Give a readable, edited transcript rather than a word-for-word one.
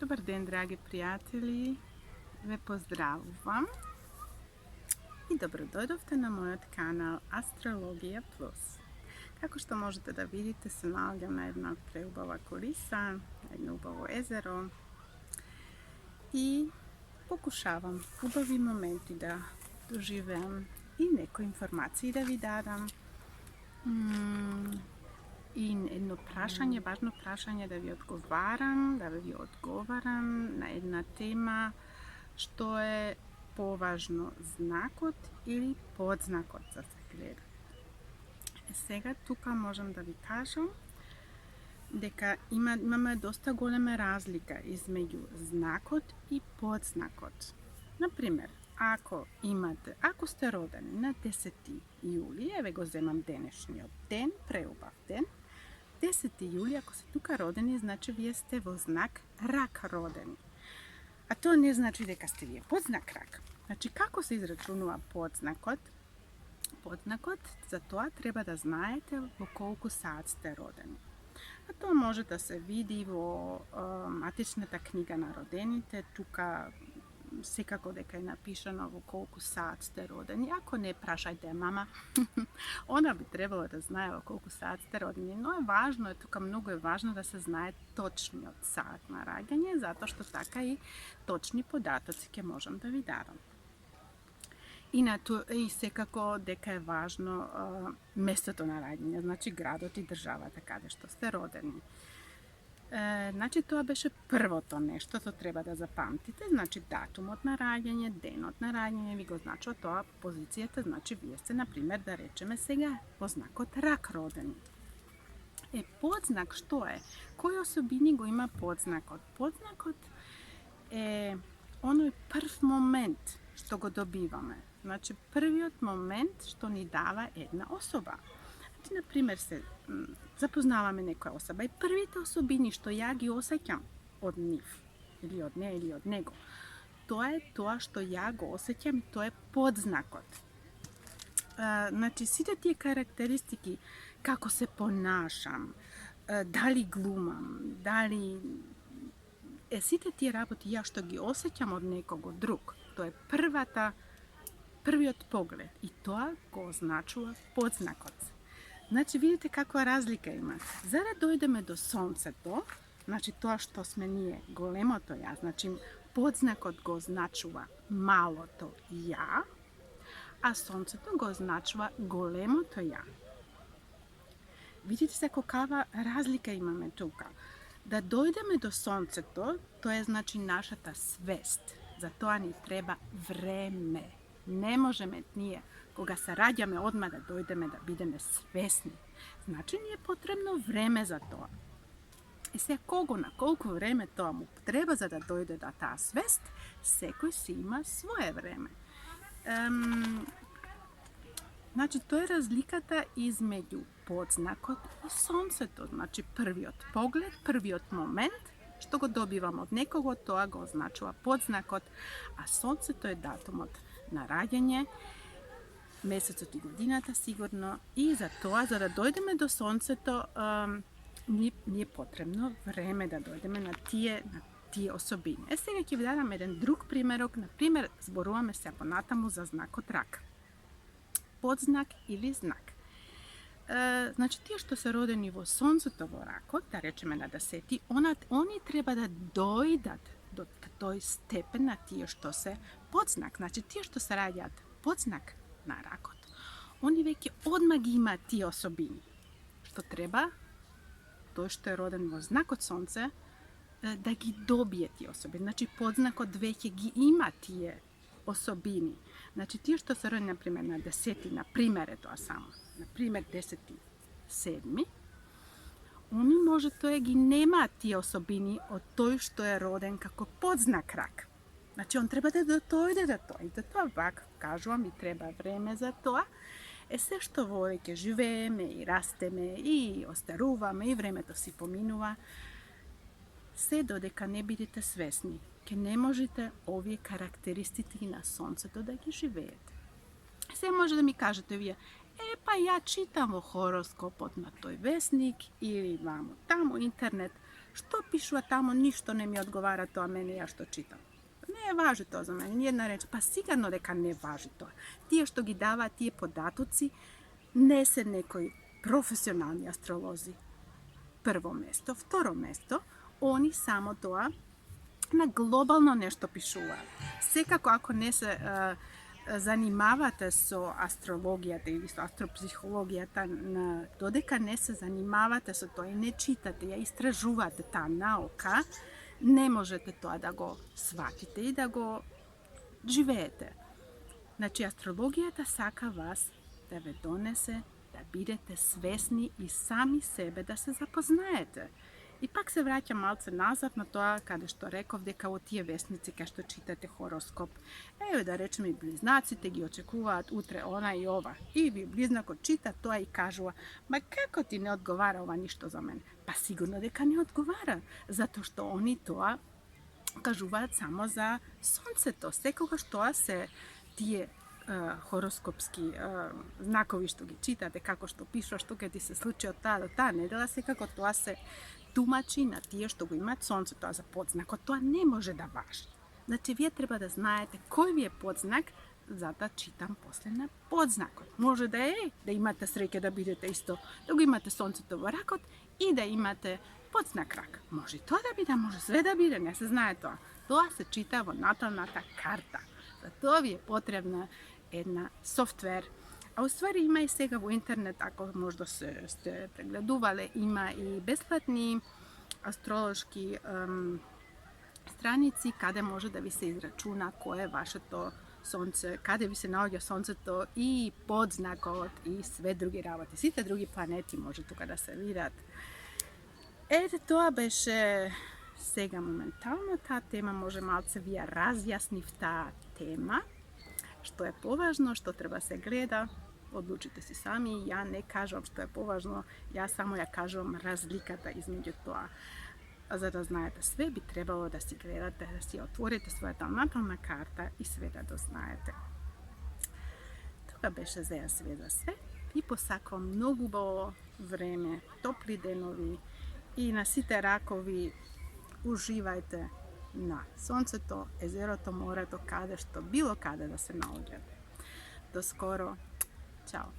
Dobar den, dragi prijatelji, ve pozdravljam i dobrodošli na moj kanal Astrologija Plus. Kako što možete da vidite, se nalazim na jedna preubava kulisa, na jedno ubavo jezero i pokušavam u ovi momenti da doživim i neko informaciji da vi dadam. I jedno prašanje, važno prašanje da vi odgovaram na jedna tema što je považno znakot ili podznakot za se gleda. Сега тука можам да ви кажам дека имаме доста голема разлика измеѓу знакот и подзнакот. Например, ако сте родени на 10 јули, еве го земам денешниот ден, преубав ден, 10 јули, ако сте тука родени, значи вие сте во знак рак родени. А тоа не значи дека сте вие подзнак рак. Значи, како се израчунува подзнакот? Подзнакот, за тоа треба да знаете во колку саат сте родени. А тоа може да се види во матичната книга на родените, тука секако дека е напишано во колку саат сте родени. Ако не, прашајте мама, она би требало да знае во колку саат сте родени. Но е важно, тука многу е важно да се знае точниот саат на раѓање, затоа што така и точни податоци ќе можам да ви дадам. И секако дека е важно местото на раѓање, значи градот и државата каде што сте родени. Значи, тоа беше првото нешто што треба да запамтите, значи датумот на раѓање, денот на раѓање ви го значува тоа позицијата, значи вие сте, например, да речеме сега во знакот рак родени. Подзнак што е? Кои особини го има подзнакот? Подзнакот е оној прв момент што го добиваме. Значи, првиот момент што ни дава една особа. Значи, например, се запознаваме некоја особа и првите особини што ја ги осеќам од нив, или од неја, или од него, тоа е тоа што ја го осеќам и тоа е подзнакот. Значи, сите тие карактеристики, како се понашам, дали глумам, дали сите тие работи ја што ги осеќам од некого друг, тоа е првиот поглед и тоа го означува подзнакот. Значи, видите каква разлика има. За да дојдеме до сонцето, значи тоа што сме ние, големото ја, значи подзнакот го означува малото ја, а сонцето го означува големото ја. Видите се каква разлика имаме тука. Да дојдеме до сонцето, тоа е значи нашата свест. За тоа ни треба време. Не можеме ние, кога се раѓаме, одма да дојдеме да бидеме свесни. Значи, ни е потребно време за тоа. И се на колку време тоа му треба за да дојде до таа свест, секој си има свое време. Значи, тоа е разликата измеѓу подзнакот и сонцето. Значи, првиот поглед, првиот момент, што го добивам од некого, тоа го означува подзнакот, а сонцето е датумот на раѓање, месецот и годината сигурно, и за тоа, за да дојдеме до сонцето, ни е потребно време да дојдеме на тие особини. Сега ќе ви дадам еден друг примерок, например, зборуваме се понатаму за знакот рак. Подзнак или знак. Значи, тие што се родени во сонцето во ракот, да речеме на 10, они треба да дојдат до тој степен на тие што се подзнак. Значи, тие што се раѓаат подзнак на ракот, они веќе одма ги имаат тие особини. Што треба тој што е роден во знакот сонце да ги добие тие особини. Значи, подзнакот веќе ги има тие особини. Значи, тие што се родени, например, на 10, например е тоа само, например 10.7, они може тоа ги немаат тие особини од тој што е роден како подзнак рак. Значи, он треба да дојде до тоа. И за тоа, пак, кажувам, и треба време за тоа. Се што вовеќе живееме и растеме и остаруваме и времето си поминува, се додека не бидете свесни, ке не можете овие карактеристики на сонцето да ги живеете. Се може да ми кажете вие, па ја читам во хороскопот на тој весник или вамо таму интернет, Što pišu, a tamo ništa ne mi odgovara to, a meni ja što čitam. Ne važi to za mene, nijedna reč. Pa sigurno neka ne važi to. Tije što gi dava, tije podatoci, ne se nekoj profesionalni astrolozi prvo mesto, vtoro mesto, oni samo to na globalno nešto pišuva. Sekako ako ne se zanimavate so astrologijata ili so astropsihologijata, dodeka ne se zanimavate so to i ne čitate, ja istražuvate ta nauka, ne možete to da go shvatite i da go živete. Znači, astrologijata saka vas da ve donese da budete svesni i sami sebe da se zapoznajete. Ipak se vraćam malce nazad na to kada što rekov deka u tije vesnici kada što čitate horoskop. Evo da rečem i bliznaci te gi očekuvat utre ona i ova. I vi bliznako čita to i kažu, ma kako ti ne odgovara ova ništo za mene? Pa sigurno deka ne odgovara, zato što oni to kažuvat samo za sonce to. Sekoga što se tije horoskopski znakovi što gi čitate, kako što pišu, što kad ti se slučaj od ta do ta nedela se kako to se tumači na tije što go ima sonce, to za podznak, to ne može da važi. Znači, vi treba da znajete koji vi je podznak, zato čitam posle na podznakot. Može da je da imate sreke da budete isto, da go imate sonce to rakot i da imate podznak rak. Može to da bide, može sve da bide, ne se znaje to. To se čita natalna karta. Za to vi je potrebna jedna software. A u stvari ima i svega u internet, ako možda ste pregleduvali, ima i besplatni astrološki stranici kada može da vi se izračuna koje je vaše to sonce, kada vi se nalazi sonce to i podznakot i sve drugi ravoti. Svi te drugi planeti može tu kada se vidat. To beše svega momentalno. Ta tema može malce vija razjasniv ta tema. Što je považno, što treba se gleda, odlučite si sami. Ja ne kažem što je považno, ja kažem razlikata između toga. Za da znajete sve, bi trebalo da si gledate, da si otvorite svoja natalna karta i sve da doznajete. Toga beše za sve za sve. I posakvam mnogo bo vreme, topli denovi i na site rakovi uživajte na sonce to, jezero to, more to, kada što bilo kada da se naođete. Do skoro. Ćao.